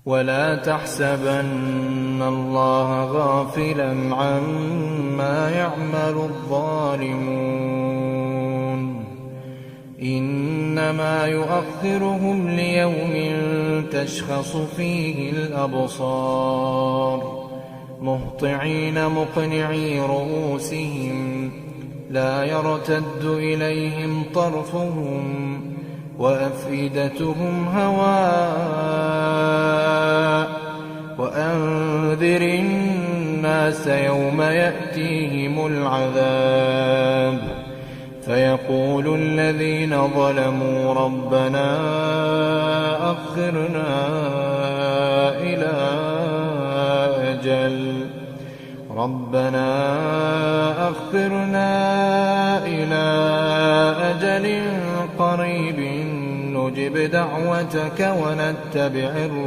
ولا تحسبن الله غافلا عما يعمل الظالمون إنما يؤخرهم ليوم تشخص فيه الأبصار مهطعين مقنعي رؤوسهم لا يرتد إليهم طرفهم وأفئدتهم هواء وأنذر الناس يوم يأتيهم العذاب فيقول الذين ظلموا ربنا أخرنا إلى أجل قريب نجب دعوتك ونتبع الرسل